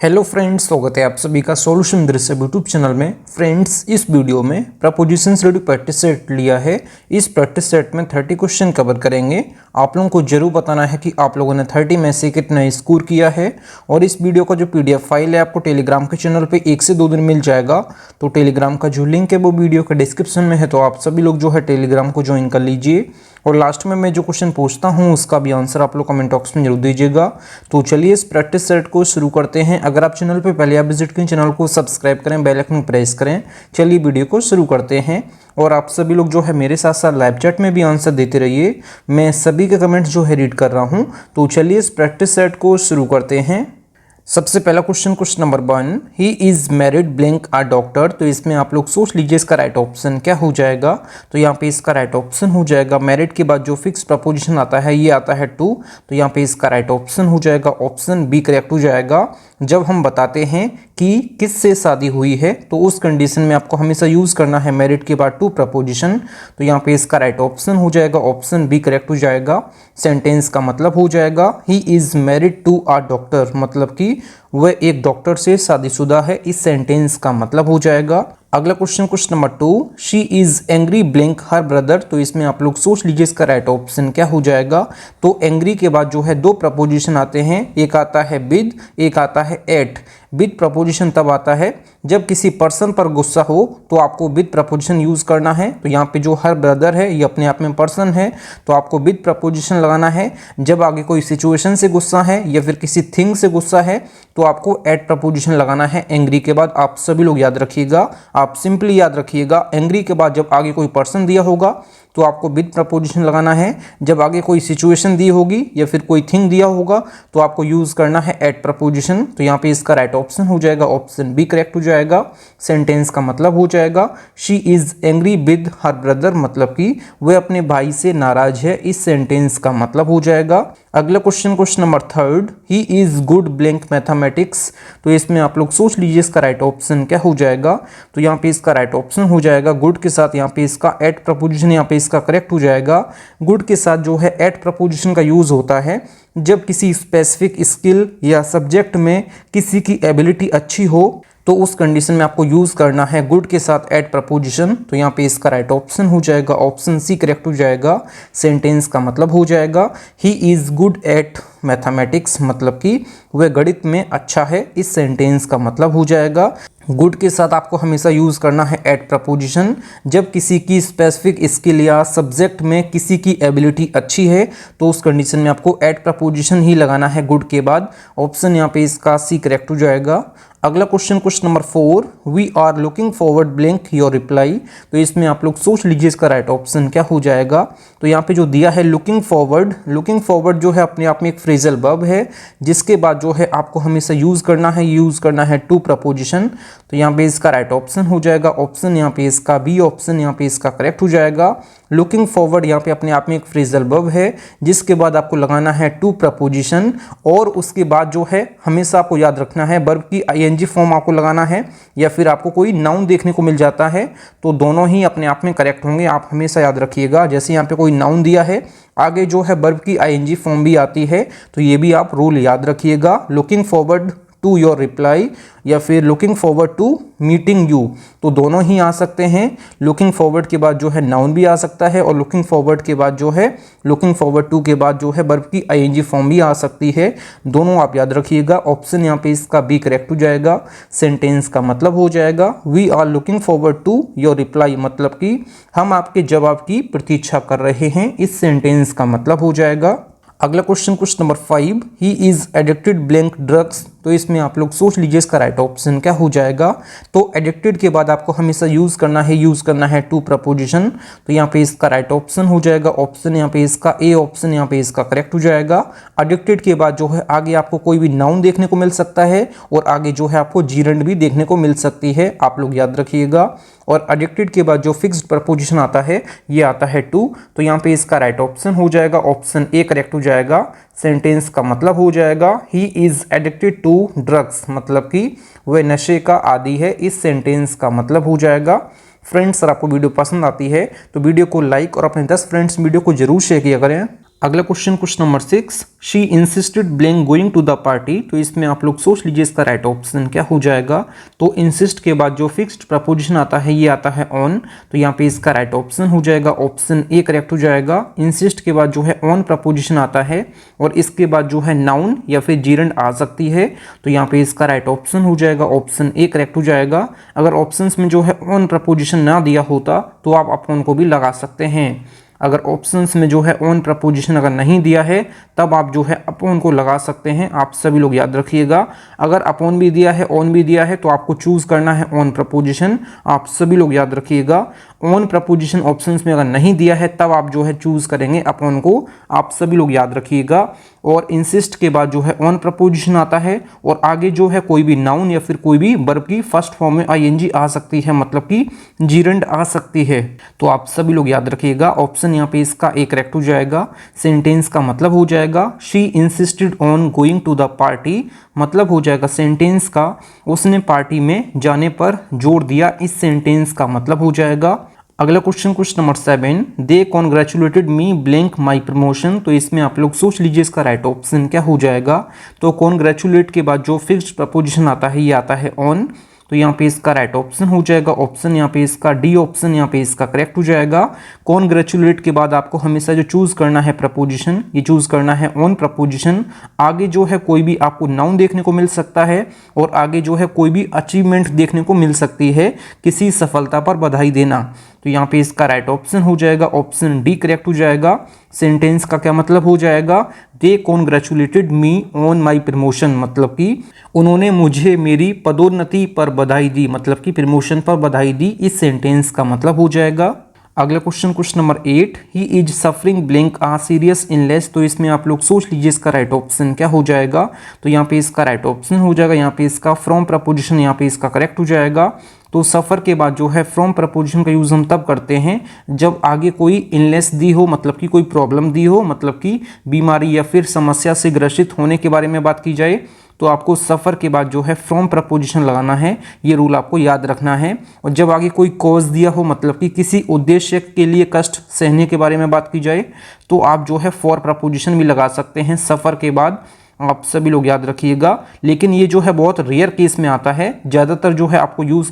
Hello friends, स्वागत है आप सभी का सॉल्यूशन दृश्य यूट्यूब चैनल में। फ्रेंड्स, इस वीडियो में प्रपोजिशंस रेडी प्रैक्टिस सेट लिया है। इस प्रैक्टिस सेट में 30 क्वेश्चन कवर करेंगे। आप लोगों को जरूर बताना है कि आप लोगों ने 30 में से कितना स्कोर किया है। और इस वीडियो का जो पीडीएफ फाइल है आपको टेलीग्राम के चैनल पे 1 से 2 दिन मिल जाएगा। तो टेलीग्राम का जो लिंक है वो वीडियो के डिस्क्रिप्शन में है, तो आप सभी लोग जो है टेलीग्राम को ज्वाइन कर लीजिए। और लास्ट में मैं जो क्वेश्चन पूछता हूँ उसका भी आंसर आप लोग कमेंट बॉक्स में जरूर दीजिएगा। तो चलिए इस प्रैक्टिस सेट को शुरू करते हैं। अगर आप चैनल पे पहले आप विजिट करें, चैनल को सब्सक्राइब करें, बेल आइकन प्रेस करें। चलिए वीडियो को शुरू करते हैं। और आप सभी लोग जो है मेरे साथ साथ लाइव चैट में भी आंसर देते रहिए। मैं सभी के कमेंट्स जो है रीड कर रहा हूँ। तो चलिए इस प्रैक्टिस सेट को शुरू करते हैं। सबसे पहला question number 1, he is married blank a doctor. तो इसमें आप लोग सोच लीजिए इसका राइट ऑप्शन क्या हो जाएगा। तो यहाँ पे इसका राइट ऑप्शन हो जाएगा मैरिड के बाद जो फिक्स प्रपोजिशन आता है ये आता है टू। तो यहाँ पे इसका राइट ऑप्शन हो जाएगा ऑप्शन बी करेक्ट हो जाएगा। जब हम बताते हैं कि किससे शादी हुई है तो उस कंडीशन में आपको हमेशा यूज करना है मैरिड के बाद टू प्रपोजिशन। तो यहाँ पे इसका राइट ऑप्शन हो जाएगा ऑप्शन बी करेक्ट हो जाएगा। सेंटेंस का मतलब हो जाएगा he is married to a doctor, मतलब कि वह एक डॉक्टर से शादीशुदा है। इस सेंटेंस का मतलब हो जाएगा। अगला question number 2, she is angry blank her brother. तो इसमें आप लोग सोच लीजिए इसका राइट ऑप्शन क्या हो जाएगा। तो एंग्री के बाद जो है दो प्रपोजिशन आते हैं, एक आता है विद, एक आता है एट। विद प्रपोजिशन तब आता है जब किसी पर्सन पर गुस्सा हो तो आपको विद प्रपोजिशन यूज करना है। तो यहाँ पे जो हर ब्रदर है ये अपने आप में पर्सन है, तो आपको विद प्रपोजिशन लगाना है। जब आगे कोई सिचुएशन से गुस्सा है या फिर किसी थिंग से गुस्सा है तो आपको एट प्रपोजिशन लगाना है एंग्री के बाद। आप सभी लोग याद रखिएगा, आप सिंपली याद रखिएगा, एंग्री के बाद जब आगे कोई पर्सन दिया होगा तो आपको विद प्रपोजिशन लगाना है। जब आगे कोई सिचुएशन दी होगी या फिर कोई थिंग दिया होगा तो आपको यूज करना है एट प्रपोजिशन। तो यहाँ पे इसका राइट ऑप्शन हो जाएगा ऑप्शन बी करेक्ट हो जाएगा। सेंटेंस का मतलब हो जाएगा she is angry with her brother, मतलब कि वह अपने भाई से नाराज है। इस सेंटेंस का मतलब हो जाएगा। अगला question number 3, he is good blank mathematics. तो इसमें आप लोग सोच लीजिए इसका राइट ऑप्शन क्या हो जाएगा। तो यहाँ पे इसका राइट ऑप्शन हो जाएगा गुड के साथ यहाँ पे इसका एट प्रपोजिशन, यहाँ पे इसका करेक्ट हो जाएगा। गुड के साथ जो है एट प्रपोजिशन का यूज होता है जब किसी स्पेसिफिक स्किल या सब्जेक्ट में किसी की एबिलिटी अच्छी हो तो उस कंडीशन में आपको यूज करना है गुड के साथ एट प्रपोजिशन। तो यहाँ पे इसका राइट ऑप्शन हो जाएगा ऑप्शन सी करेक्ट हो जाएगा। सेंटेंस का मतलब हो जाएगा he is good at mathematics, मतलब कि वह गणित में अच्छा है। इस सेंटेंस का मतलब हो जाएगा गुड के साथ आपको हमेशा यूज करना है एट प्रपोजिशन जब किसी की स्पेसिफिक स्किल या सब्जेक्ट में किसी की एबिलिटी अच्छी है तो उस कंडीशन में आपको एट प्रपोजिशन ही लगाना है गुड के बाद। ऑप्शन यहाँ पे इसका सी करेक्ट हो जाएगा। अगला question number 4, we are looking forward blank your reply. तो इसमें आप लोग सोच लीजिए इसका राइट ऑप्शन क्या हो जाएगा। तो यहाँ पे जो दिया है लुकिंग फॉरवर्ड जो है अपने आप में एक फ्रेजल वर्ब है जिसके बाद जो है आपको हमेशा यूज करना है टू प्रपोजिशन। तो यहाँ पे इसका राइट ऑप्शन हो जाएगा ऑप्शन यहाँ पे इसका बी, ऑप्शन यहाँ पे इसका करेक्ट हो जाएगा। लुकिंग फॉरवर्ड यहाँ पे अपने आप में एक फ्रेजल वर्ब है जिसके बाद आपको लगाना है टू प्रपोजिशन। और उसके बाद जो है हमेशा आपको याद रखना है वर्ब की आईएनजी फॉर्म आपको लगाना है या फिर आपको कोई नाउन देखने को मिल जाता है तो दोनों ही अपने आप में करेक्ट होंगे। आप हमेशा याद रखिएगा, जैसे यहाँ पे कोई नाउन दिया है आगे जो है वर्ब की आईएनजी फॉर्म भी आती है, तो ये भी आप रूल याद रखिएगा। Looking forward to your reply या फिर looking forward to meeting you, तो दोनों ही आ सकते हैं। लुकिंग फॉरवर्ड के बाद जो है नाउन भी आ सकता है और लुकिंग फॉरवर्ड के बाद जो है लुकिंग फॉरवर्ड टू के बाद जो है वर्ब की आईएनजी फॉर्म भी आ सकती है। दोनों आप याद रखिएगा। ऑप्शन यहाँ पे इसका बी करेक्ट हो जाएगा। सेंटेंस का मतलब हो जाएगा we are looking forward to your reply, मतलब कि हम आपके जवाब की प्रतीक्षा कर रहे हैं। इस सेंटेंस का मतलब हो जाएगा। अगला question number 5, he is addicted blank drugs. तो इसमें आप लोग सोच लीजिए इसका राइट ऑप्शन क्या हो जाएगा। तो एडिक्टेड के बाद आपको हमेशा यूज करना है टू प्रपोजिशन। तो यहाँ पे इसका राइट ऑप्शन हो जाएगा ऑप्शन यहाँ पे इसका ए, ऑप्शन यहाँ पे इसका करेक्ट हो जाएगा। एडिक्टेड के बाद जो है आगे आपको कोई भी नाउन देखने को मिल सकता है और आगे जो है आपको जीरेंड भी देखने को मिल सकती है, आप लोग याद रखिएगा। और एडिक्टेड के बाद जो फिक्स्ड प्रपोजिशन आता है ये आता है टू। तो यहाँ पे इसका राइट ऑप्शन हो जाएगा ऑप्शन ए करेक्ट हो जाएगा। सेंटेंस का मतलब हो जाएगा he is addicted to drugs, मतलब कि वह नशे का आदी है। इस सेंटेंस का मतलब हो जाएगा। फ्रेंड्स, अगर आपको वीडियो पसंद आती है तो वीडियो को लाइक और अपने 10 फ्रेंड्स वीडियो को जरूर शेयर किया करें। अगला question number 6, she insisted blank going to the party. तो इसमें आप लोग सोच लीजिए इसका राइट ऑप्शन क्या हो जाएगा। तो इंसिस्ट के बाद जो फिक्स्ड प्रपोजिशन आता है ये आता है ऑन, तो यहाँ पे इसका राइट ऑप्शन हो जाएगा ऑप्शन ए करेक्ट हो जाएगा। इंसिस्ट के बाद जो है ऑन प्रपोजिशन आता है और इसके बाद जो है नाउन या फिर जीरंड आ सकती है, तो यहाँ पे इसका राइट ऑप्शन हो जाएगा ऑप्शन ए करेक्ट हो जाएगा। अगर ऑप्शंस में जो है ऑन प्रपोजिशन ना दिया होता तो आप अपॉन को भी लगा सकते हैं। अगर ऑप्शंस में जो है ऑन प्रपोजिशन अगर नहीं दिया है तब आप जो है अपॉन को लगा सकते हैं। आप सभी लोग याद रखिएगा, अगर अपॉन भी दिया है ऑन भी दिया है तो आपको चूज करना है ऑन प्रपोजिशन। आप सभी लोग याद रखिएगा, ऑन प्रपोजिशन ऑप्शंस में अगर नहीं दिया है तब आप जो है चूज करेंगे अपॉन को। आप सभी लोग याद रखिएगा। और इंसिस्ट के बाद जो है ऑन प्रपोजिशन आता है और आगे जो है कोई भी नाउन या फिर कोई भी वर्ब की फर्स्ट फॉर्म में आईएनजी आ सकती है, मतलब कि जीरंड आ सकती है। तो आप सभी लोग याद रखिएगा, ऑप्शन यहाँ पे इसका ए करेक्ट हो जाएगा। सेंटेंस का मतलब हो जाएगा she insisted on going to the party, मतलब हो जाएगा सेंटेंस का उसने पार्टी में जाने पर जोर दिया, इस सेंटेंस का मतलब हो जाएगा। अगला क्वेश्चन नंबर 7, दे कॉन्ग्रेचुलेटेड मी ब्लैंक माई प्रमोशन। तो इसमें आप लोग सोच लीजिए इसका राइट ऑप्शन क्या हो जाएगा। तो कॉन्ग्रेचुलेट के बाद जो फिक्स्ड प्रपोजिशन आता है ये आता है ऑन, तो यहाँ पे इसका राइट ऑप्शन हो जाएगा ऑप्शन यहाँ पे इसका डी ऑप्शन यहाँ पे इसका करेक्ट हो जाएगा। कॉन्ग्रेचुलेट के बाद आपको हमेशा जो चूज करना है प्रपोजिशन, ये चूज करना है ऑन प्रपोजिशन। आगे जो है कोई भी आपको नाउन देखने को मिल सकता है और आगे जो है कोई भी अचीवमेंट देखने को मिल सकती है, किसी सफलता पर बधाई देना। तो यहाँ पे इसका राइट ऑप्शन हो जाएगा ऑप्शन डी करेक्ट हो जाएगा। सेंटेंस का क्या मतलब हो जाएगा, they congratulated me on my promotion, मतलब कि उन्होंने मुझे मेरी पदोन्नति पर बधाई दी, मतलब कि प्रमोशन पर बधाई दी, इस सेंटेंस का मतलब हो जाएगा। अगला question number 8, he is suffering blank a serious illness. तो इसमें आप लोग सोच लीजिए इसका राइट ऑप्शन क्या हो जाएगा। तो यहाँ पे इसका राइट ऑप्शन हो जाएगा यहाँ पे इसका फ्रॉम प्रपोजिशन यहाँ पे इसका करेक्ट हो जाएगा। तो सफ़र के बाद जो है फ्रॉम प्रपोजिशन का यूज़ हम तब करते हैं जब आगे कोई इलनेस दी हो, मतलब कि कोई प्रॉब्लम दी हो, मतलब कि बीमारी या फिर समस्या से ग्रसित होने के बारे में बात की जाए तो आपको सफ़र के बाद जो है फ्रॉम प्रपोजिशन लगाना है। ये रूल आपको याद रखना है। और जब आगे कोई कॉज दिया हो, मतलब कि किसी उद्देश्य के लिए कष्ट सहने के बारे में बात की जाए तो आप जो है फॉर प्रपोजिशन भी लगा सकते हैं सफ़र के बाद। आप सभी लोग याद रखिएगा, लेकिन ये जो है बहुत रेयर केस में आता है। ज़्यादातर जो है आपको यूज़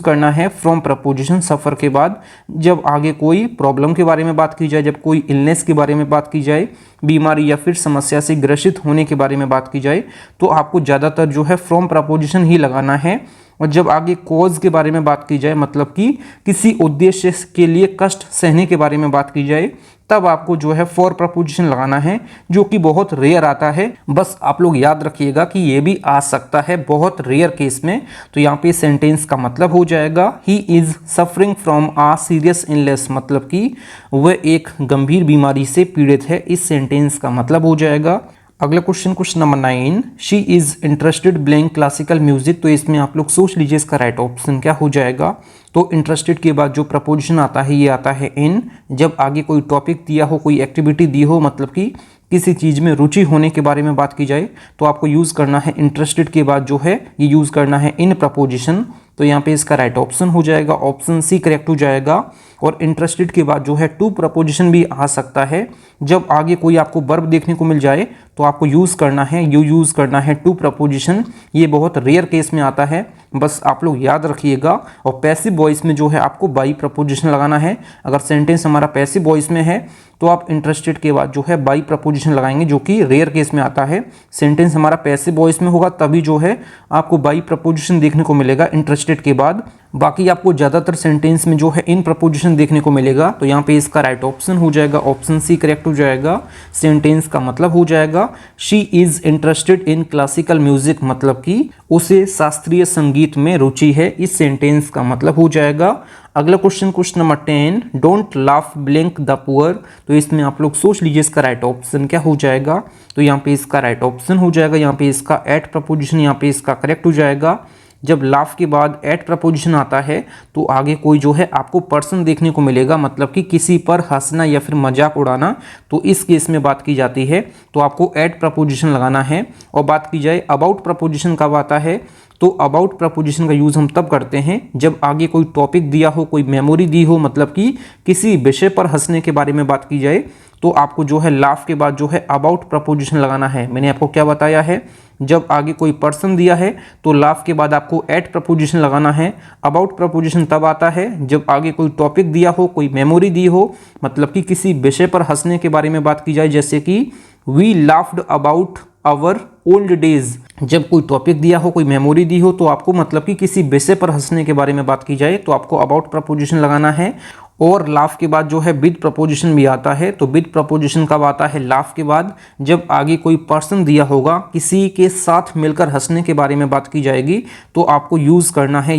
करना है फ्रॉम प्रपोजिशन सफ़र के बाद जब आगे कोई प्रॉब्लम के बारे में बात की जाए, जब कोई इलनेस के बारे में बात की जाए, बीमारी या फिर समस्या से ग्रसित होने के बारे में बात की जाए तो आपको ज़्यादातर जो है फ्रॉम प्रपोजिशन ही लगाना है। और जब आगे कॉज के बारे में बात की जाए, मतलब कि किसी उद्देश्य के लिए कष्ट सहने के बारे में बात की जाए, तब आपको जो है फॉर प्रपोजिशन लगाना है, जो कि बहुत रेयर आता है। बस आप लोग याद रखिएगा कि ये भी आ सकता है बहुत रेयर केस में। तो यहाँ पे सेंटेंस का मतलब हो जाएगा he is suffering from a serious illness, मतलब कि वह एक गंभीर बीमारी से पीड़ित है, इस सेंटेंस का मतलब हो जाएगा। अगला question number 9, she is interested blank classical music. तो इसमें आप लोग सोच लीजिए इसका राइट ऑप्शन क्या हो जाएगा। तो इंटरेस्टेड के बाद जो प्रपोजिशन आता है ये आता है इन। जब आगे कोई टॉपिक दिया हो, कोई एक्टिविटी दी हो, मतलब कि किसी चीज़ में रुचि होने के बारे में बात की जाए तो आपको यूज़ करना है इंटरेस्टेड के बाद जो है ये यूज़ करना है इन प्रपोजिशन। तो यहाँ पे इसका राइट ऑप्शन हो जाएगा ऑप्शन सी करेक्ट हो जाएगा। और इंटरेस्टेड के बाद जो है टू प्रपोजिशन भी आ सकता है। जब आगे कोई आपको वर्ब देखने को मिल जाए तो आपको यूज़ करना है टू प्रपोजिशन। ये बहुत रेयर केस में आता है, बस आप लोग याद रखिएगा। और पैसिव वॉइस में जो है आपको बाई प्रपोजिशन लगाना है। अगर सेंटेंस हमारा पैसिव वॉइस में है तो आप इंटरेस्टेड के बाद जो है बाई प्रपोजिशन लगाएंगे, जो कि रेयर केस में आता है। सेंटेंस हमारा पैसिव वॉइस में होगा तभी जो है आपको बाई प्रपोजिशन देखने को मिलेगा इंटरेस्टेड के बाद। बाकी आपको ज़्यादातर सेंटेंस में जो है इन प्रपोजिशन देखने को मिलेगा। तो यहाँ पे इसका राइट ऑप्शन हो जाएगा ऑप्शन सी करेक्ट हो जाएगा। सेंटेंस का मतलब हो जाएगा she is interested in classical music, मतलब कि उसे शास्त्रीय संगीत में रुचि है, इस सेंटेंस का मतलब हो जाएगा। अगला question number 10, don't laugh blank the poor. तो इसमें आप लोग सोच लीजिए इसका राइट ऑप्शन क्या हो जाएगा। तो यहाँ पे इसका राइट ऑप्शन हो जाएगा यहाँ पे इसका एट प्रपोजिशन यहाँ पे इसका करेक्ट हो जाएगा। जब लाफ के बाद एट प्रपोजिशन आता है तो आगे कोई जो है आपको पर्सन देखने को मिलेगा, मतलब कि किसी पर हंसना या फिर मजाक उड़ाना। तो इस केस में बात की जाती है तो आपको एट प्रपोजिशन लगाना है। और बात की जाए अबाउट प्रपोजिशन कब आता है, तो अबाउट प्रपोजिशन का यूज़ हम तब करते हैं जब आगे कोई टॉपिक दिया हो, कोई मेमोरी दी हो, मतलब कि किसी विषय पर हंसने के बारे में बात की जाए तो आपको जो है लाफ के बाद जो है अबाउट प्रपोजिशन लगाना है। मैंने आपको क्या बताया है, जब आगे कोई पर्सन दिया है तो लाफ के बाद आपको एट प्रपोजिशन लगाना है। अबाउट प्रपोजिशन तब आता है जब आगे कोई टॉपिक दिया हो, कोई मेमोरी दी हो, मतलब कि किसी विषय पर हंसने के बारे में बात की जाए, जैसे कि we laughed about our old days. जब कोई टॉपिक दिया हो, कोई मेमोरी दी हो, तो आपको मतलब कि किसी विषय पर हंसने के बारे में बात की जाए तो आपको अबाउट प्रपोजिशन लगाना है। और लाफ के बाद जो है विद प्रपोजिशन भी आता है। तो विद प्रपोजिशन कब आता है, लाफ के बाद, जब आगे कोई पर्सन दिया होगा, किसी के साथ मिलकर हंसने के बारे में बात की जाएगी तो आपको यूज़ करना है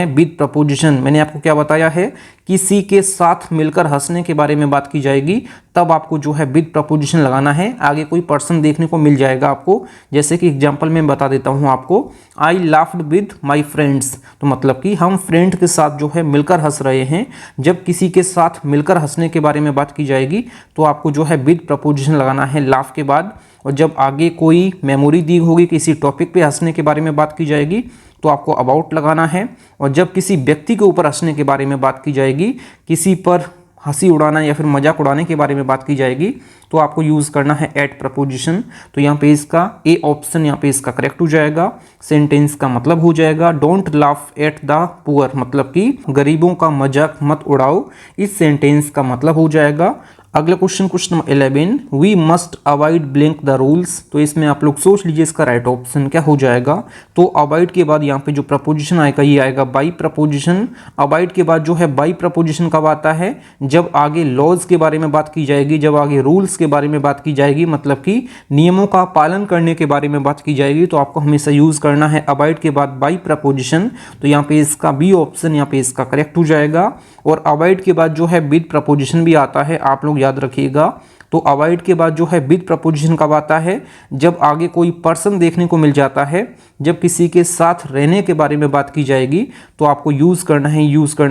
विद प्रपोजिशन। मैंने आपको क्या बताया है, किसी के साथ मिलकर हंसने के बारे में बात की जाएगी तब आपको जो है विद प्रपोजिशन लगाना है। आगे कोई पर्सन देखने को मिल जाएगा आपको, जैसे कि एग्जांपल में बता देता हूँ आपको, आई लाफ्ड विद माई फ्रेंड्स। तो मतलब कि हम फ्रेंड के साथ जो है मिलकर हंस रहे हैं। जब किसी के साथ मिलकर हंसने के बारे में बात की जाएगी तो आपको जो है विद प्रपोजिशन लगाना है लाफ के बाद। और जब आगे कोई मेमोरी दी होगी, किसी टॉपिक पे हंसने के बारे में बात की जाएगी तो आपको अबाउट लगाना है। और जब किसी व्यक्ति के ऊपर हंसने के बारे में बात की जाएगी, किसी पर हंसी उड़ाना या फिर मजाक उड़ाने के बारे में बात की जाएगी तो आपको यूज़ करना है एट प्रपोजिशन। तो यहाँ पे इसका ए ऑप्शन यहाँ पे इसका करेक्ट हो जाएगा। सेंटेंस का मतलब हो जाएगा don't laugh at the poor, मतलब कि गरीबों का मजाक मत उड़ाओ। इस सेंटेंस का मतलब हो जाएगा। अगला question number 11, we must avoid blank the rules. तो इसमें आप लोग सोच लीजिए इसका राइट ऑप्शन क्या हो जाएगा। तो अवॉइड के बाद यहाँ पे जो प्रपोजिशन आएगा ये आएगा बाई प्रपोजिशन। अवॉइड के बाद जो है बाई प्रपोजिशन कब आता है, जब आगे लॉज के बारे में बात की जाएगी, जब आगे रूल्स के बारे में बात की जाएगी, मतलब कि नियमों का पालन करने के बारे में बात की जाएगी तो आपको हमेशा यूज़ करना है अवॉइड के बाद बाई प्रपोजिशन। तो यहाँ पे इसका बी ऑप्शन यहाँ पे इसका करेक्ट हो जाएगा। और अवॉइड के बाद जो है विद प्रपोजिशन भी आता है, आप लोग याद रखिएगा। तो अवॉइड के बाद जो है विद प्रपोजिशन कब आता है, जब आगे कोई पर्सन देखने को मिल जाता है। जब किसी के साथ रहने के बारे में बात की जाएगी तो आपको यूज़ करना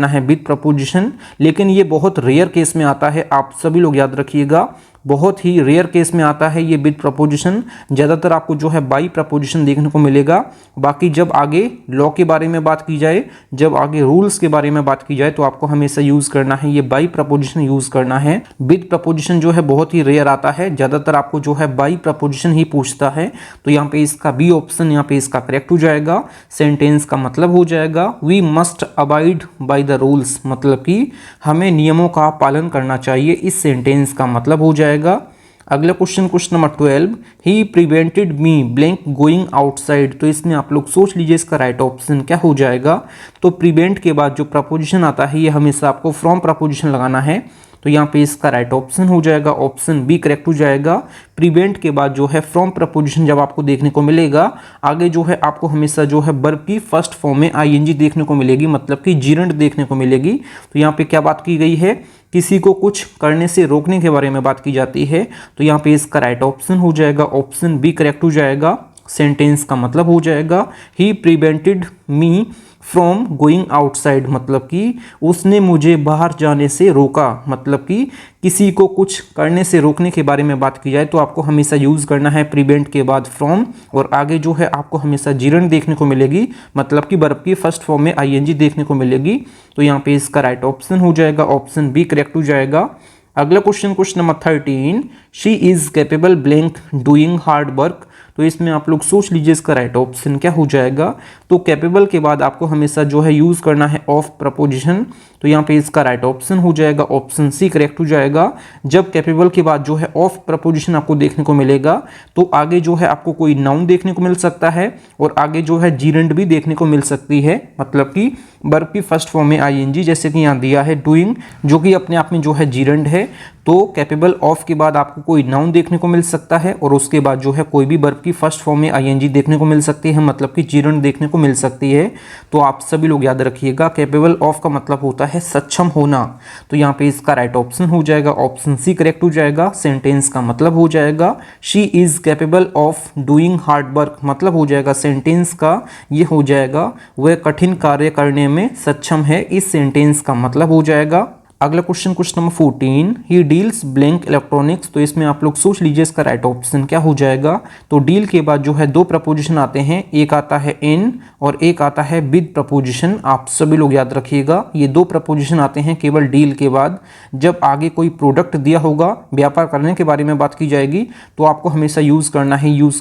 है विद प्रपोजिशन। लेकिन ये बहुत रेयर केस में आता है, आप सभी लोग याद रखिएगा, बहुत ही रेयर केस में आता है ये विद प्रपोजिशन। ज़्यादातर आपको जो है बाई प्रपोजिशन देखने को मिलेगा। बाकी जब आगे लॉ के बारे में बात की जाए, जब आगे रूल्स के बारे में बात की जाए तो आपको हमेशा यूज़ करना है ये बाई प्रपोजिशन यूज़ करना है। विद प्रपोजिशन जो है बहुत ही रेयर आता है, ज़्यादातर आपको जो है बाई प्रपोजिशन ही पूछता है। तो यहाँ पे इसका बी ऑप्शन यहाँ पे इसका करेक्ट हो जाएगा। सेंटेंस का मतलब हो जाएगा we must abide by the rules, मतलब कि हमें नियमों का पालन करना चाहिए। इस सेंटेंस का मतलब हो जाएगा। अगला question number 12, he prevented me blank going outside. तो इसमें आप लोग सोच लीजिए इसका राइट ऑप्शन क्या हो जाएगा। तो प्रिवेंट के बाद जो प्रपोजिशन आता है ये हमेशा आपको फ्रॉम प्रपोजिशन लगाना है। तो यहाँ पे इसका राइट ऑप्शन हो जाएगा, ऑप्शन बी करेक्ट हो जाएगा। प्रिवेंट के बाद जो है फ्रॉम प्रपोजिशन जब आपको देखने को मिलेगा, आगे जो है आपको हमेशा जो है वर्ब की फर्स्ट फॉर्म में आईएनजी देखने को मिलेगी, मतलब कि जीरंड देखने को मिलेगी। तो यहाँ पे क्या बात की गई है, किसी को कुछ करने से रोकने के बारे में बात की जाती है। तो यहाँ पे इसका राइट ऑप्शन हो जाएगा, ऑप्शन बी करेक्ट हो जाएगा। सेंटेंस का मतलब हो जाएगा he prevented me from going outside, मतलब कि उसने मुझे बाहर जाने से रोका। मतलब कि किसी को कुछ करने से रोकने के बारे में बात की जाए तो आपको हमेशा यूज़ करना है प्रिवेंट के बाद फ्रॉम, और आगे जो है आपको हमेशा जीरंड देखने को मिलेगी, मतलब कि वर्ब की फर्स्ट फॉर्म में आईएनजी देखने को मिलेगी। तो यहाँ पे इसका राइट ऑप्शन हो जाएगा, ऑप्शन बी करेक्ट हो जाएगा। अगला question number 13, she is capable blank doing hard work. तो इसमें आप लोग सोच लीजिए इसका राइट ऑप्शन क्या हो जाएगा। तो कैपेबल के बाद आपको हमेशा जो है यूज़ करना है ऑफ प्रपोजिशन। तो यहाँ पे इसका राइट ऑप्शन हो जाएगा, ऑप्शन सी करेक्ट हो जाएगा। जब कैपेबल के बाद जो है ऑफ प्रपोजिशन आपको देखने को मिलेगा तो आगे जो है आपको कोई नाउन देखने को मिल सकता है और आगे जो है जीरंड भी देखने को मिल सकती है, मतलब कि वर्ब की फर्स्ट फॉर्म में आईएनजी, जैसे कि यहाँ दिया है डूइंग, जो कि अपने आप में जो है जीरंड है। तो कैपेबल ऑफ के बाद आपको कोई नाउन देखने को मिल सकता है और उसके बाद जो है कोई भी वर्ब की फर्स्ट फॉर्म में आईएनजी देखने को मिल सकती है, मतलब कि जीरंड देखने को मिल सकती है। तो आप सभी लोग याद रखिएगा, कैपेबल ऑफ का मतलब होता है सक्षम होना। तो यहाँ पे इसका राइट ऑप्शन हो जाएगा, ऑप्शन सी करेक्ट हो जाएगा। सेंटेंस का मतलब हो जाएगा she is capable of doing hard work, मतलब हो जाएगा सेंटेंस का ये हो जाएगा वह कठिन कार्य करने में सक्षम है। इस सेंटेंस का मतलब हो जाएगा। अगला question number 14, he deals blank electronics. तो इसमें आप लोग सोच लीजिए इसका राइट ऑप्शन क्या हो जाएगा। तो डील के बाद जो है दो प्रपोजिशन आते हैं, एक आता है इन और एक आता है विद प्रपोजिशन। आप सभी लोग याद रखिएगा, ये दो प्रपोजिशन आते हैं केवल डील के बाद। जब आगे कोई प्रोडक्ट दिया होगा, व्यापार करने के बारे में बात की जाएगी, तो आपको हमेशा यूज़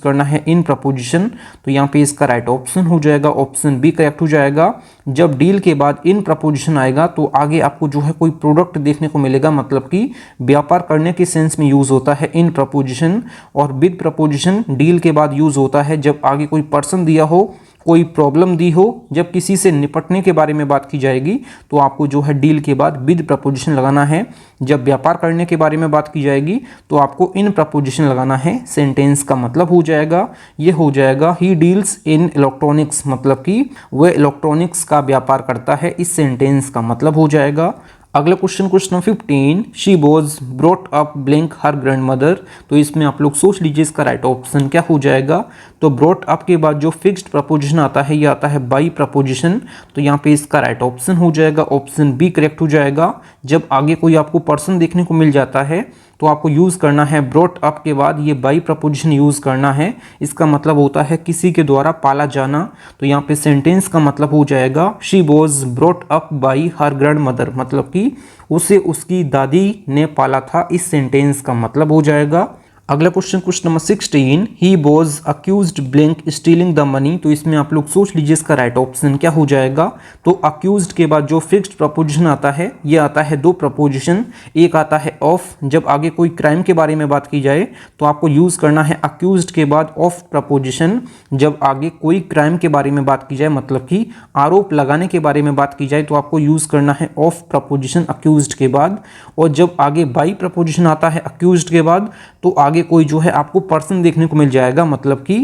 करना है इन प्रपोजिशन। तो यहाँ पे इसका राइट ऑप्शन हो जाएगा, ऑप्शन बी करेक्ट हो जाएगा। जब डील के बाद इन प्रपोजिशन आएगा तो आगे आपको जो है कोई प्रोडक्ट देखने को मिलेगा, मतलब कि व्यापार करने के सेंस में यूज होता है इन प्रपोजिशन। और विद प्रपोजिशन डील के बाद यूज होता है जब आगे कोई पर्सन दिया हो, कोई प्रॉब्लम दी हो, जब किसी से निपटने के बारे में बात की जाएगी तो आपको जो है डील के बाद विद प्रपोजिशन लगाना है। जब व्यापार करने के बारे में बात की जाएगी तो आपको इन प्रपोजिशन लगाना है। सेंटेंस का मतलब हो जाएगा, ये हो जाएगा ही डील्स इन इलेक्ट्रॉनिक्स, मतलब कि वह इलेक्ट्रॉनिक्स का व्यापार करता है। इस सेंटेंस का मतलब हो जाएगा। अगला question 15, she was brought up blank her grand mother. तो इसमें आप लोग सोच लीजिए इसका राइट ऑप्शन क्या हो जाएगा। तो ब्रॉट अप के बाद जो फिक्स्ड प्रपोजिशन आता है, ये आता है बाई प्रपोजिशन। तो यहाँ पे इसका राइट ऑप्शन हो जाएगा, ऑप्शन बी करेक्ट हो जाएगा। जब आगे कोई आपको पर्सन देखने को मिल जाता है तो आपको यूज़ करना है ब्रॉट अप के बाद ये बाई प्रपोजिशन यूज़ करना है। इसका मतलब होता है किसी के द्वारा पाला जाना। तो यहाँ पे सेंटेंस का मतलब हो जाएगा she was brought up by her grand mother, मतलब कि उसे उसकी दादी ने पाला था। इस सेंटेंस का मतलब हो जाएगा। अगला question number 16, he was accused blank stealing the money. तो इसमें आप लोग सोच लीजिए इसका राइट ऑप्शन क्या हो जाएगा। तो अक्यूज्ड के बाद जो फिक्स्ड प्रपोजिशन आता है, ये आता है दो प्रपोजिशन। एक आता है ऑफ, जब आगे कोई क्राइम के बारे में बात की जाए तो आपको यूज़ करना है अक्यूज्ड के बाद ऑफ प्रपोजिशन। जब आगे कोई क्राइम के बारे में बात की जाए, मतलब कि आरोप लगाने के बारे में बात की जाए, तो आपको यूज़ करना है ऑफ प्रपोजिशन अक्यूज्ड के बाद। और जब आगे बाई प्रपोजिशन आता है अक्यूज्ड के बाद, तो आगे कोई जो है आपको पर्सन देखने को मिल जाएगा, मतलब कि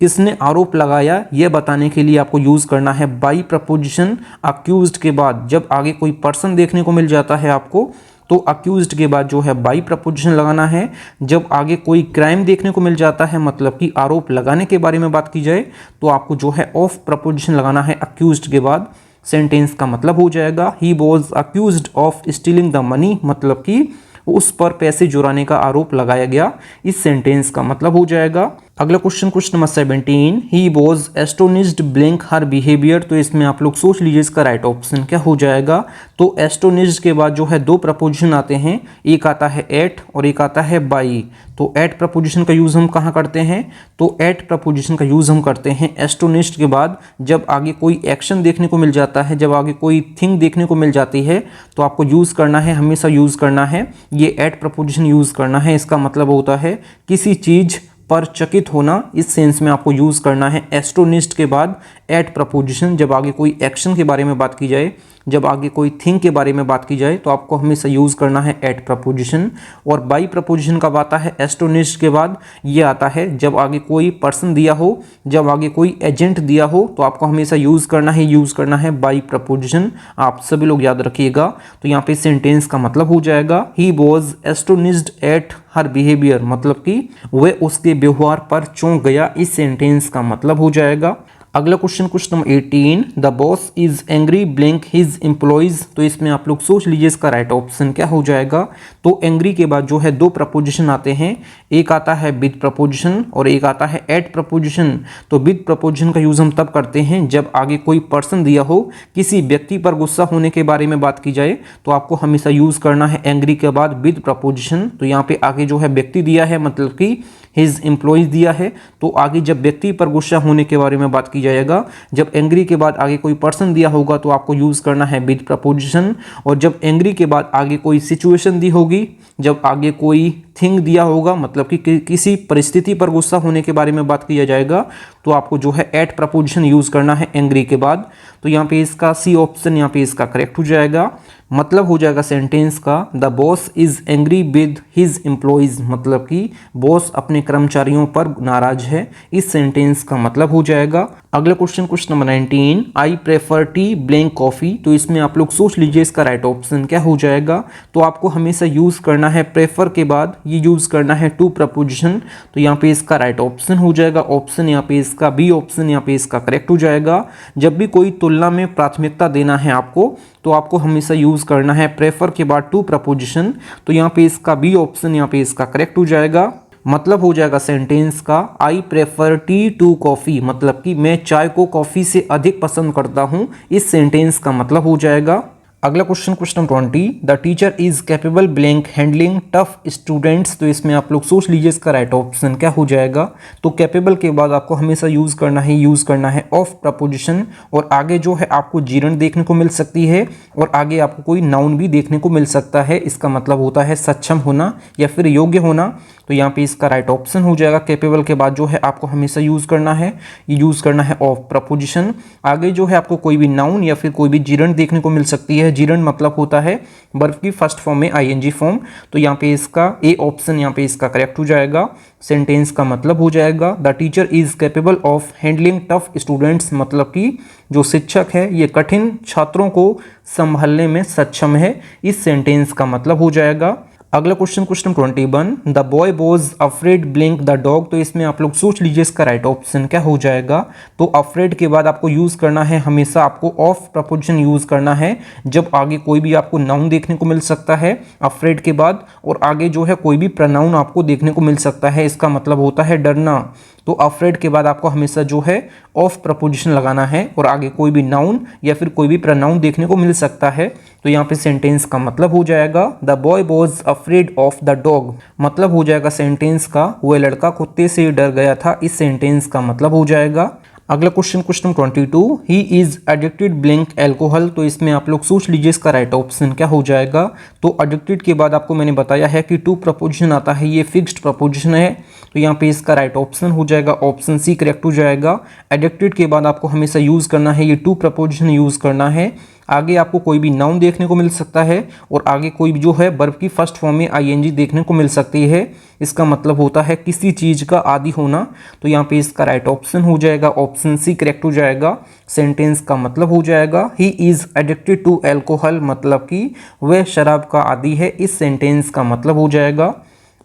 किसने आरोप लगाया यह बताने के लिए आपको यूज करना है बाई प्रपोजिशन अक्यूज्ड के बाद। जब आगे कोई पर्सन देखने को मिल जाता है आपको, तो अक्यूज्ड के बाद जो है बाई प्रपोजिशन लगाना है। जब आगे कोई क्राइम देखने को मिल जाता है, मतलब कि आरोप लगाने के बारे में बात की जाए, तो आपको जो है ऑफ प्रपोजिशन लगाना है अक्यूज्ड के बाद। सेंटेंस का मतलब हो जाएगा he was accused of stealing the money, मतलब कि उस पर पैसे चुराने का आरोप लगाया गया। इस सेंटेंस का मतलब हो जाएगा। अगला question number 17, he was astonished blank her behaviour. तो इसमें आप लोग सोच लीजिए इसका राइट ऑप्शन क्या हो जाएगा। तो एस्टोनिश्ड के बाद जो है दो प्रपोजिशन आते हैं, एक आता है एट और एक आता है बाई। तो एट प्रपोजिशन का यूज़ हम कहाँ करते हैं, तो एट प्रपोजिशन का यूज़ हम करते हैं एस्टोनिश्ड के बाद जब आगे कोई एक्शन देखने को मिल जाता है, जब आगे कोई थिंग देखने को मिल जाती है, तो आपको यूज़ करना है, हमेशा यूज़ करना है, ये एट प्रपोजिशन यूज़ करना है। इसका मतलब होता है किसी चीज़ पर चकित होना। इस सेंस में आपको यूज़ करना है एस्टोनिश्ड के बाद एट प्रपोजिशन। जब आगे कोई एक्शन के बारे में बात की जाए, जब आगे कोई थिंग के बारे में बात की जाए, तो आपको हमेशा यूज़ करना है एट प्रपोजिशन। और बाई प्रपोजिशन कब आता है एस्टोनिश्ड के बाद, ये आता है जब आगे कोई पर्सन दिया हो, जब आगे कोई एजेंट दिया हो, तो आपको हमेशा यूज़ करना है बाई प्रपोजिशन। आप सभी लोग याद रखिएगा। तो यहाँ पे सेंटेंस का मतलब हो जाएगा he was astonished at her behaviour, मतलब कि वह उसके व्यवहार पर चौंक गया। इस सेंटेंस का मतलब हो जाएगा। अगला question number 18, the boss is angry blank his employees. तो इसमें आप लोग सोच लीजिए इसका राइट ऑप्शन क्या हो जाएगा। तो एंग्री के बाद जो है दो प्रपोजिशन आते हैं, एक आता है विद प्रपोजिशन और एक आता है एट प्रपोजिशन। तो विद प्रपोजिशन का यूज़ हम तब करते हैं जब आगे कोई पर्सन दिया हो, किसी व्यक्ति पर गुस्सा होने के बारे में बात की जाए, तो आपको हमेशा यूज़ करना है एंग्री के बाद विद प्रपोजिशन। तो यहाँ पे आगे जो है व्यक्ति दिया है, मतलब कि हिज एम्प्लॉयज दिया है, तो आगे जब व्यक्ति पर गुस्सा होने के बारे में बात की जाएगा, जब एंग्री के बाद आगे कोई पर्सन दिया होगा, तो आपको यूज़ करना है विद प्रपोजिशन। और जब एंग्री के बाद आगे कोई सिचुएशन दी होगी, जब आगे कोई थिंग दिया होगा, मतलब कि किसी परिस्थिति पर गुस्सा होने के बारे में बात किया जाएगा, तो आपको जो है एट प्रपोजिशन यूज़ करना है एंग्री के बाद। तो यहाँ पे इसका सी ऑप्शन यहाँ पे इसका करेक्ट हो जाएगा। मतलब हो जाएगा सेंटेंस का the boss is angry with his employees, मतलब कि बॉस अपने कर्मचारियों पर नाराज है। इस सेंटेंस का मतलब हो जाएगा। अगला क्वेश्चन नंबर 19, आई प्रेफर टी ब्लैंक कॉफ़ी। तो इसमें आप लोग सोच लीजिए इसका राइट ऑप्शन क्या हो जाएगा। तो आपको हमेशा यूज़ करना है प्रेफर के बाद ये यूज़ करना है टू प्रपोजिशन। तो यहाँ पे इसका राइट ऑप्शन हो जाएगा ऑप्शन, यहाँ पे इसका बी ऑप्शन यहाँ पे इसका करेक्ट हो जाएगा। जब भी कोई तुलना में प्राथमिकता देना है आपको तो आपको हमेशा यूज़ करना है प्रेफर के बाद टू प्रपोजिशन। तो यहाँ पे इसका बी ऑप्शन यहाँ पे इसका करेक्ट हो जाएगा। मतलब हो जाएगा सेंटेंस का I prefer tea to coffee, मतलब कि मैं चाय को कॉफ़ी से अधिक पसंद करता हूँ। इस सेंटेंस का मतलब हो जाएगा। अगला question 20, the teacher is capable blank handling tough students. तो इसमें आप लोग सोच लीजिए इसका राइट ऑप्शन क्या हो जाएगा। तो कैपेबल के बाद आपको हमेशा यूज़ करना है ऑफ प्रपोजिशन, और आगे जो है आपको जीरण देखने को मिल सकती है और आगे आपको कोई नाउन भी देखने को मिल सकता है। इसका मतलब होता है सक्षम होना या फिर योग्य होना। तो यहाँ पे इसका राइट ऑप्शन हो जाएगा कैपेबल के बाद जो है आपको हमेशा यूज़ करना है ऑफ प्रपोजिशन। आगे जो है आपको कोई भी नाउन या फिर कोई भी जीरण देखने को मिल सकती है। जीरण मतलब होता है वर्ब की फर्स्ट फॉर्म में आईएनजी फॉर्म। तो यहाँ पे इसका ए ऑप्शन यहाँ पे इसका करेक्ट हो जाएगा। सेंटेंस का मतलब हो जाएगा the teacher is capable of handling tough students, मतलब कि जो शिक्षक है ये कठिन छात्रों को संभालने में सक्षम है। इस सेंटेंस का मतलब हो जाएगा। अगला question 21, the boy was afraid blink the dog. तो इसमें आप लोग सोच लीजिए इसका राइट ऑप्शन क्या हो जाएगा। तो अफ्रेड के बाद आपको यूज़ करना है, हमेशा आपको ऑफ प्रपोजिशन यूज़ करना है जब आगे कोई भी आपको नाउन देखने को मिल सकता है अफ्रेड के बाद, और आगे जो है कोई भी प्रनाउन आपको देखने को मिल सकता है। इसका मतलब होता है डरना। तो अफ्रेड के बाद आपको हमेशा जो है ऑफ प्रपोजिशन लगाना है और आगे कोई भी नाउन या फिर कोई भी प्रनाउन देखने को मिल सकता है। तो यहाँ पे सेंटेंस का मतलब हो जाएगा the boy was afraid of the dog, मतलब हो जाएगा सेंटेंस का वह लड़का कुत्ते से डर गया था। इस सेंटेंस का मतलब हो जाएगा। अगला question 22, he is addicted blank alcohol. तो इसमें आप लोग सोच लीजिए इसका राइट ऑप्शन क्या हो जाएगा। तो एडिक्टेड के बाद आपको मैंने बताया है कि टू प्रपोजिशन आता है, ये फिक्स्ड प्रपोजिशन है। तो यहाँ पे इसका राइट ऑप्शन हो जाएगा ऑप्शन सी करेक्ट हो जाएगा। एडिक्टेड के बाद आपको हमेशा यूज़ करना है, ये टू प्रपोजिशन यूज़ करना है। आगे आपको कोई भी नाउन देखने को मिल सकता है और आगे कोई भी जो है वर्ब की फर्स्ट फॉर्म में आईएनजी देखने को मिल सकती है। इसका मतलब होता है किसी चीज़ का आदि होना। तो यहाँ पे इसका राइट ऑप्शन हो जाएगा ऑप्शन सी करेक्ट हो जाएगा। सेंटेंस का मतलब हो जाएगा he is addicted to alcohol, मतलब कि वह शराब का आदी है। इस सेंटेंस का मतलब हो जाएगा।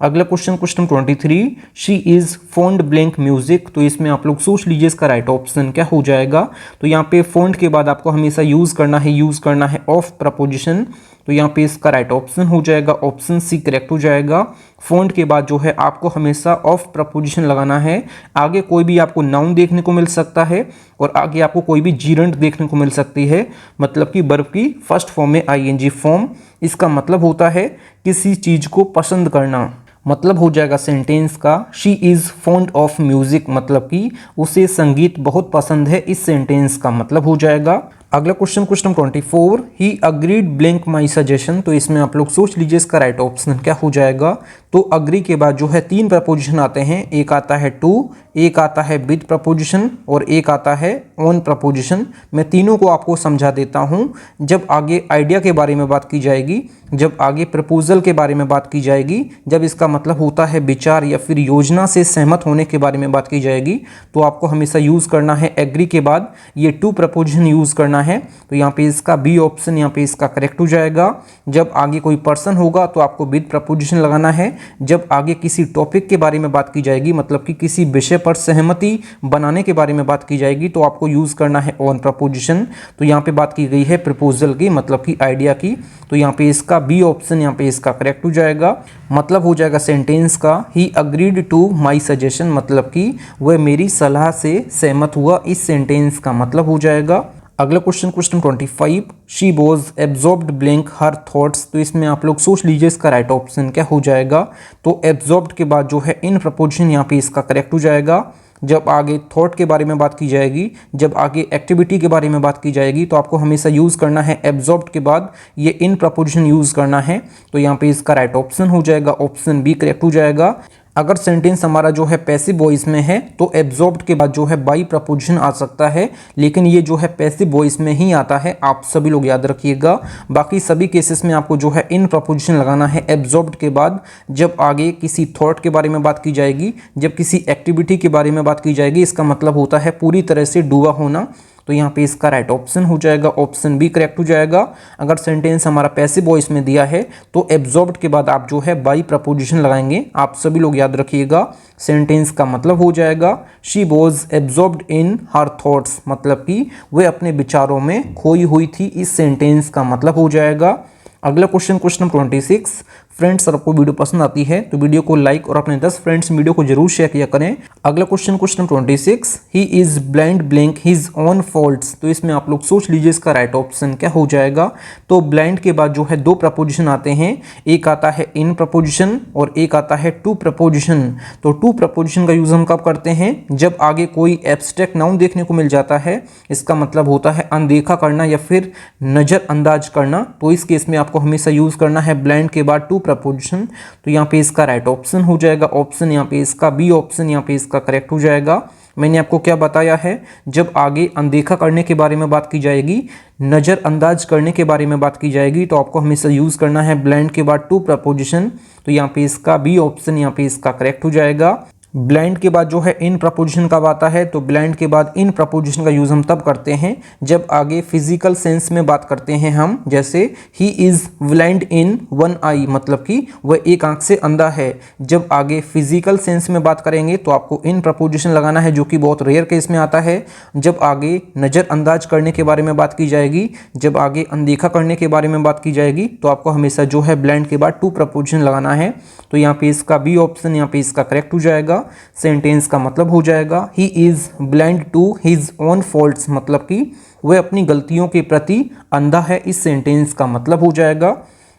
अगला question 23, she is fond blank music. तो इसमें आप लोग सोच लीजिए इसका राइट ऑप्शन क्या हो जाएगा। तो यहाँ पे फॉन्ड के बाद आपको हमेशा यूज़ करना है ऑफ प्रपोजिशन। तो यहाँ पे इसका राइट ऑप्शन हो जाएगा ऑप्शन सी करेक्ट हो जाएगा। फॉन्ड के बाद जो है आपको हमेशा ऑफ प्रपोजिशन लगाना है। आगे कोई भी आपको नाउन देखने को मिल सकता है और आगे आपको कोई भी जीरंड देखने को मिल सकती है, मतलब कि वर्ब की फर्स्ट फॉर्म में आईएनजी फॉर्म। इसका मतलब होता है किसी चीज़ को पसंद करना। मतलब हो जाएगा सेंटेंस का she is fond of music, मतलब कि उसे संगीत बहुत पसंद है। इस सेंटेंस का मतलब हो जाएगा। अगला question 24, he agreed blank my suggestion. तो इसमें आप लोग सोच लीजिए इसका राइट ऑप्शन क्या हो जाएगा। तो अग्री के बाद जो है तीन प्रपोजिशन आते हैं, एक आता है टू, एक आता है विद प्रपोजिशन और एक आता है ऑन प्रपोजिशन। मैं तीनों को आपको समझा देता हूँ। जब आगे आइडिया के बारे में बात की जाएगी, जब आगे प्रपोजल के बारे में बात की जाएगी, जब इसका मतलब होता है विचार या फिर योजना से सहमत होने के बारे में बात की जाएगी, तो आपको हमेशा यूज़ करना है एग्री के बाद ये टू प्रपोजिशन यूज़ करना है। तो यहाँ पे इसका बी ऑप्शन यहाँ पे इसका करेक्ट हो जाएगा। जब आगे कोई पर्सन होगा तो आपको विद प्रपोजिशन लगाना है। जब आगे किसी टॉपिक के बारे में बात की जाएगी, मतलब कि किसी विषय पर सहमति बनाने के बारे में बात की जाएगी, तो आपको यूज़ करना है ऑन प्रपोजिशन। तो यहाँ पे बात की गई है प्रपोजल की, मतलब कि आइडिया की। तो यहाँ पे इसका बी ऑप्शन यहाँ पे इसका करेक्ट हो जाएगा। मतलब हो जाएगा सेंटेंस का he agreed to my suggestion, मतलब कि वह मेरी सलाह से सहमत हुआ। इस सेंटेंस का मतलब हो जाएगा। अगला question 25, she was absorbed blank her thoughts. तो इसमें आप लोग सोच लीजिए इसका राइट ऑप्शन क्या हो जाएगा। तो एब्जॉर्ब्ड के बाद जो है इन प्रपोजिशन यहाँ पे इसका करेक्ट हो जाएगा। जब आगे थॉट के बारे में बात की जाएगी, जब आगे एक्टिविटी के बारे में बात की जाएगी, तो आपको हमेशा यूज़ करना है एब्जॉर्ब्ड के बाद ये इन प्रपोजिशन यूज़ करना है। तो यहाँ पे इसका राइट ऑप्शन हो जाएगा ऑप्शन बी करेक्ट हो जाएगा। अगर सेंटेंस हमारा जो है पैसिव वॉइस में है तो एब्जॉर्ब्ड के बाद जो है बाई प्रपोजिशन आ सकता है, लेकिन ये जो है पैसिव वॉइस में ही आता है, आप सभी लोग याद रखिएगा। बाकी सभी केसेस में आपको जो है इन प्रपोजिशन लगाना है एब्जॉर्ब्ड के बाद, जब आगे किसी थॉट के बारे में बात की जाएगी, जब किसी एक्टिविटी के बारे में बात की जाएगी। इसका मतलब होता है पूरी तरह से डूबा होना। तो यहाँ पे इसका राइट ऑप्शन हो जाएगा, ऑप्शन बी करेक्ट हो जाएगा। अगर सेंटेंस हमारा पैसिव वॉइस में दिया है तो एब्जॉर्ब्ड के बाद आप जो है बाई प्रपोजिशन लगाएंगे। आप सभी लोग याद रखिएगा, सेंटेंस का मतलब हो जाएगा she was absorbed in her thoughts, मतलब कि वह अपने विचारों में खोई हुई थी। इस सेंटेंस का मतलब हो जाएगा। अगला क्वेश्चन, क्वेश्चन नंबर 26। फ्रेंड्स, अगर आपको वीडियो पसंद आती है तो वीडियो को लाइक और अपने 10 फ्रेंड्स वीडियो को जरूर शेयर किया करें। अगला question, question number 26। He is blind blank his own faults. तो इसमें आप लोग सोच लीजिए इसका राइट ऑप्शन क्या हो जाएगा। तो ब्लाइंड के बाद जो है दो प्रपोजिशन आते हैं, एक आता है इन प्रपोजिशन और एक आता है टू प्रपोजिशन। तो टू प्रपोजिशन का यूज हम कब करते हैं, जब आगे कोई एब्स्ट्रैक्ट नाउन देखने को मिल जाता है। इसका मतलब होता है अनदेखा करना या फिर नजरअंदाज करना। तो इस केस में आपको हमेशा यूज करना है ब्लाइंड के बाद टू प्रपोजिशन। तो यहाँ पे इसका राइट ऑप्शन हो जाएगा, ऑप्शन यहाँ पे इसका बी ऑप्शन यहाँ पे इसका करेक्ट हो जाएगा। मैंने आपको क्या बताया है, जब आगे अनदेखा करने के बारे में बात की जाएगी, नज़रअंदाज करने के बारे में बात की जाएगी, तो आपको हमेशा यूज़ करना है ब्लाइंड के बाद टू प्रपोजिशन। तो यहाँ पे इसका बी ऑप्शन यहाँ पे इसका करेक्ट हो जाएगा। ब्लाइंड के बाद जो है इन प्रपोजिशन कब आता है, तो ब्लाइंड के बाद इन प्रपोजिशन का यूज़ हम तब करते हैं जब आगे फिजिकल सेंस में बात करते हैं हम। जैसे he is blind in one eye, मतलब कि वह एक आंख से अंधा है। जब आगे फिजिकल सेंस में बात करेंगे तो आपको इन प्रपोजिशन लगाना है, जो कि बहुत रेयर केस में आता है। जब आगे नज़रअंदाज करने के बारे में बात की जाएगी, जब आगे अनदेखा करने के बारे में बात की जाएगी, तो आपको हमेशा जो है ब्लाइंड के बाद टू प्रपोजिशन लगाना है। तो यहाँ पे इसका बी ऑप्शन यहाँ पे इसका करेक्ट हो जाएगा। सेंटेंस का मतलब हो जाएगा he is blind to his own faults, मतलब कि वह अपनी गलतियों के प्रति अंधा है। इस सेंटेंस का मतलब हो जाएगा।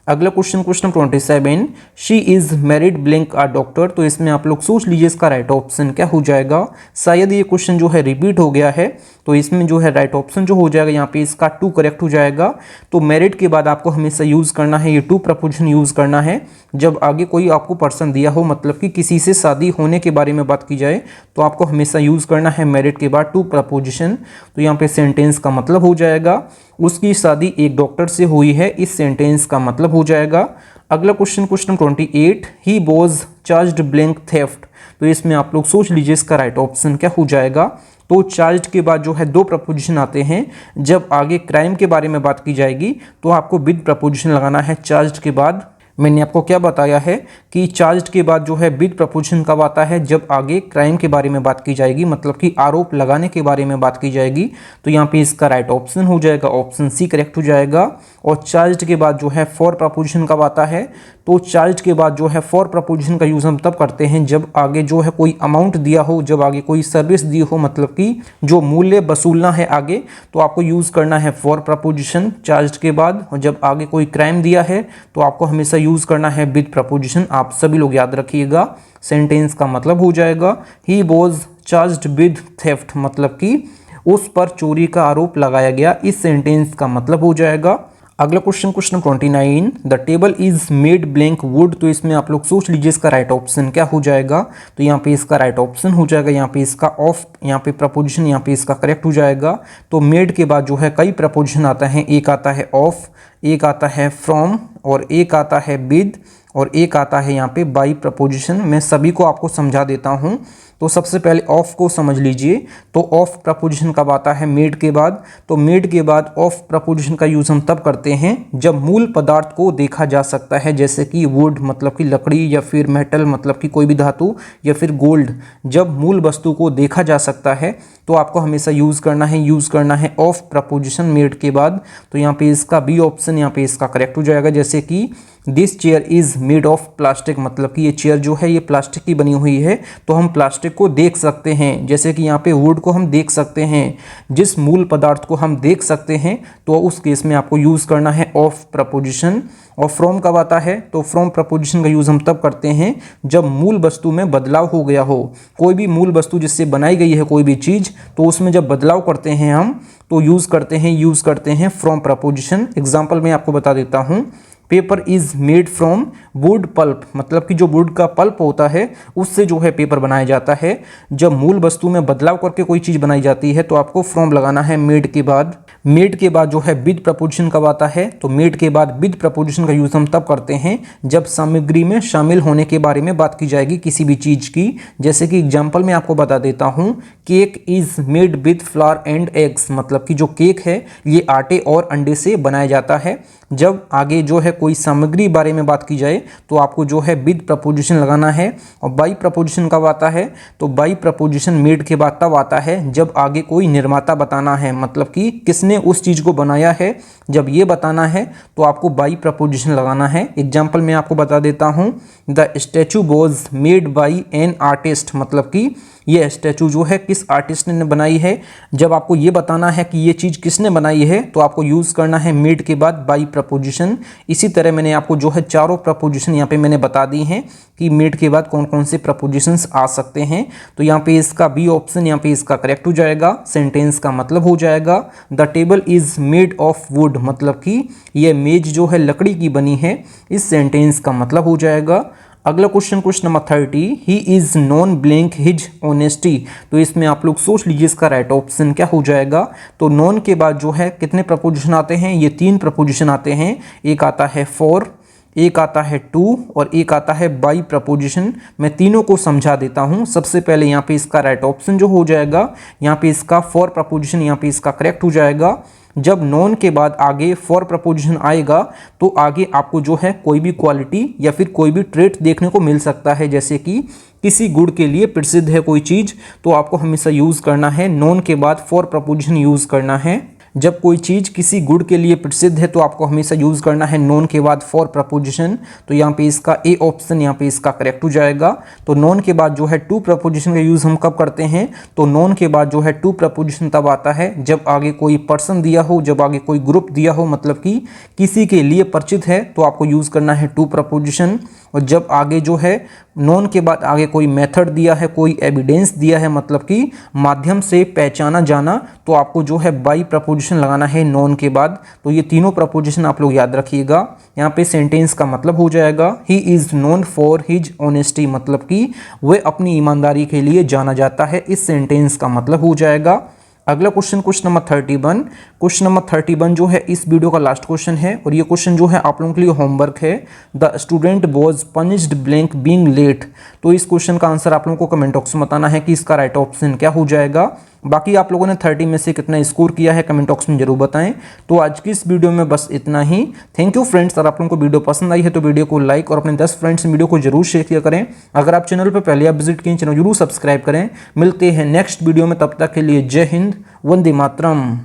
अगला question, question 27। She is married blank a doctor. तो इसमें आप लोग सोच लीजिए इसका राइट ऑप्शन क्या हो जाएगा। शायद ये क्वेश्चन जो है रिपीट हो गया है, तो इसमें जो है राइट ऑप्शन जो हो जाएगा यहाँ पे इसका टू करेक्ट हो जाएगा। तो मैरिड के बाद आपको हमेशा यूज करना है, ये टू प्रपोजिशन यूज करना है जब आगे कोई आपको पर्सन दिया हो, मतलब कि किसी से शादी होने के बारे में बात की जाए, तो आपको हमेशा यूज करना है मैरिड के बाद टू प्रपोजिशन। तो यहाँ पे सेंटेंस का मतलब हो जाएगा उसकी शादी एक डॉक्टर से हुई है। इस सेंटेंस का मतलब हो जाएगा। अगला question, question 28। He was charged blank theft. तो इसमें आप लोग सोच लीजिए इसका राइट ऑप्शन क्या हो जाएगा। तो चार्ज्ड के बाद जो है दो प्रपोजिशन आते हैं, जब आगे क्राइम के बारे में बात की जाएगी तो आपको विद प्रपोजिशन लगाना है चार्ज्ड के बाद। मैंने आपको क्या बताया है कि चार्ज्ड के बाद जो है विद प्रपोजिशन कब आता है, जब आगे क्राइम के बारे में बात की जाएगी, मतलब कि आरोप लगाने के बारे में बात की जाएगी। तो यहाँ पे इसका राइट ऑप्शन हो जाएगा, ऑप्शन सी करेक्ट हो जाएगा। और चार्ज्ड के बाद जो है फॉर प्रपोजिशन कब आता है, तो चार्ज्ड के बाद जो है फॉर प्रपोजिशन का यूज़ हम तब करते हैं जब आगे जो है कोई अमाउंट दिया हो, जब आगे कोई सर्विस दी हो, मतलब कि जो मूल्य वसूलना है आगे, तो आपको यूज़ करना है फॉर प्रपोजिशन चार्ज्ड के बाद। और जब आगे कोई क्राइम दिया है तो आपको हमेशा यूज़ करना है विद प्रपोजिशन। आप सभी लोग याद रखिएगा। सेंटेंस का मतलब हो जाएगा he was charged with theft, मतलब कि उस पर चोरी का आरोप लगाया गया। इस सेंटेंस का मतलब हो जाएगा। अगला question, question 29। The table is made blank would. तो इसमें आप लोग सोच लीजिए इसका राइट ऑप्शन क्या हो जाएगा। तो यहाँ पे इसका राइट ऑप्शन हो जाएगा, यहाँ पे इसका ऑफ, यहाँ पे प्रपोजिशन यहाँ पे इसका करेक्ट हो जाएगा। तो मेड के बाद जो है कई प्रपोजिशन आता है, एक आता है ऑफ, एक आता है फ्रॉम और एक आता है विद और एक आता है यहाँ पे बाई प्रपोजिशन। मैं सभी को आपको समझा देता हूँ। तो सबसे पहले ऑफ को समझ लीजिए। तो ऑफ प्रपोजिशन कब आता है, मेड के बाद। तो मेड के बाद ऑफ प्रपोजिशन का यूज़ हम तब करते हैं जब मूल पदार्थ को देखा जा सकता है, जैसे कि वुड मतलब कि लकड़ी, या फिर मेटल मतलब कि कोई भी धातु, या फिर गोल्ड। जब मूल वस्तु को देखा जा सकता है तो आपको हमेशा यूज़ करना है ऑफ प्रपोजिशन मेड के बाद। तो यहाँ पे इसका बी ऑप्शन यहाँ पे इसका करेक्ट हो जाएगा। जैसे कि this chair is made of plastic, मतलब कि ये चेयर जो है ये प्लास्टिक की बनी हुई है, तो हम प्लास्टिक को देख सकते हैं। जैसे कि यहाँ पे वुड को हम देख सकते हैं, जिस मूल पदार्थ को हम देख सकते हैं, तो उस केस में आपको यूज़ करना है ऑफ प्रपोजिशन। और फ्रॉम कब आता है, तो फ्रॉम प्रपोजिशन का यूज़ हम तब करते हैं जब मूल वस्तु में बदलाव हो गया हो। कोई भी मूल वस्तु जिससे बनाई गई है कोई भी चीज़, तो उसमें जब बदलाव करते हैं हम तो यूज़ करते हैं फ्रॉम प्रपोजिशन। एग्जाम्पल मैं आपको बता देता हूँ। Paper is made from wood pulp, मतलब कि जो वुड का पल्प होता है उससे जो है पेपर बनाया जाता है। जब मूल वस्तु में बदलाव करके कोई चीज़ बनाई जाती है तो आपको फ्रॉम लगाना है मेड के बाद। मेड के बाद जो है विद प्रपोजिशन कब आता है, तो मेड के बाद विद प्रपोजिशन का यूज़ हम तब करते हैं जब सामग्री में शामिल होने के बारे में बात की जाएगी किसी भी चीज़ की। जैसे कि एग्जाम्पल मैं आपको बता देता हूँ, cake is made with flower and eggs, मतलब कि जो केक है ये आटे और अंडे से बनाया जाता है। जब आगे जो है कोई सामग्री बारे में बात की जाए तो आपको जो है विद प्रपोजिशन लगाना है। और बाई प्रपोजिशन कब आता है, तो बाई प्रपोजिशन मेड के बाद तब आता है जब आगे कोई निर्माता बताना है, मतलब कि किसने उस चीज़ को बनाया है। जब ये बताना है तो आपको बाई प्रपोजिशन लगाना है। एग्जाम्पल मैं आपको बता देता हूँ, the statue was made by an artist, मतलब कि ये स्टैचू जो है किस आर्टिस्ट ने बनाई है। जब आपको ये बताना है कि ये चीज़ किसने बनाई है तो आपको यूज़ करना है मेड के बाद बाई प्रपोजिशन। इसी तरह मैंने आपको जो है चारों प्रपोजिशन यहाँ पे मैंने बता दी हैं कि मेड के बाद कौन कौन से प्रपोजिशंस आ सकते हैं। तो यहाँ पे इसका बी ऑप्शन यहाँ पे इसका करेक्ट हो जाएगा। सेंटेंस का मतलब हो जाएगा the table is made of would, मतलब कि ये मेज जो है लकड़ी की बनी है। इस सेंटेंस का मतलब हो जाएगा। अगला question number 30, he is non blank his honesty. तो इसमें आप लोग सोच लीजिए इसका राइट ऑप्शन क्या हो जाएगा। तो नॉन के बाद जो है कितने प्रपोजिशन आते हैं, ये 3 प्रपोजिशन आते हैं। एक आता है फॉर, एक आता है टू और एक आता है बाई प्रपोजिशन। मैं तीनों को समझा देता हूँ। सबसे पहले यहाँ पे इसका राइट ऑप्शन जो हो जाएगा, यहाँ पे इसका फॉर प्रपोजिशन यहाँ पे इसका करेक्ट हो जाएगा। जब नॉन के बाद आगे फॉर प्रपोजिशन आएगा तो आगे आपको जो है कोई भी क्वालिटी या फिर कोई भी ट्रेट देखने को मिल सकता है। जैसे कि किसी गुण के लिए प्रसिद्ध है कोई चीज़ तो आपको हमेशा यूज़ करना है नॉन के बाद फॉर प्रपोजिशन यूज़ करना है। जब कोई चीज़ किसी गुण के लिए प्रसिद्ध है तो आपको हमेशा यूज़ करना है नॉन के बाद फॉर प्रपोजिशन। तो यहाँ पे इसका ए ऑप्शन यहाँ पे इसका करेक्ट हो जाएगा। तो नॉन के बाद जो है टू प्रपोजिशन का यूज़ हम कब करते हैं, तो नॉन के बाद जो है टू प्रपोजिशन तब आता है जब आगे कोई पर्सन दिया हो, जब आगे कोई ग्रुप दिया हो, मतलब कि किसी के लिए परिचित है तो आपको यूज़ करना है टू प्रपोजिशन। और जब आगे जो है नॉन के बाद आगे कोई मेथड दिया है, कोई एविडेंस दिया है, मतलब कि माध्यम से पहचाना जाना, तो आपको जो है बाई प्रपोजिशन लगाना है नॉन के बाद। तो ये तीनों प्रपोजिशन आप लोग याद रखिएगा। यहाँ पे सेंटेंस का मतलब हो जाएगा he is known for his honesty, मतलब कि वह अपनी ईमानदारी के लिए जाना जाता है। इस सेंटेंस का मतलब हो जाएगा। अगला क्वेश्चन नंबर 31। क्वेश्चन नंबर 31 जो है इस वीडियो का लास्ट क्वेश्चन है और ये क्वेश्चन जो है आप लोगों के लिए होमवर्क है। The student was punished blank being late. तो इस क्वेश्चन का आंसर आप लोगों को कमेंट बॉक्स में बताना है कि इसका राइट ऑप्शन क्या हो जाएगा। बाकी आप लोगों ने 30 में से कितना स्कोर किया है कमेंट बॉक्स में जरूर बताएं। तो आज की इस वीडियो में बस इतना ही। Thank you friends. अगर आप लोगों को वीडियो पसंद आई है तो वीडियो को लाइक और अपने 10 फ्रेंड्स वीडियो को जरूर शेयर किया करें। अगर आप चैनल पर पहले आप विजिट किए चैनल जरूर सब्सक्राइब करें। मिलते हैं नेक्स्ट वीडियो में, तब तक के लिए जय हिंद, वंदे मातरम।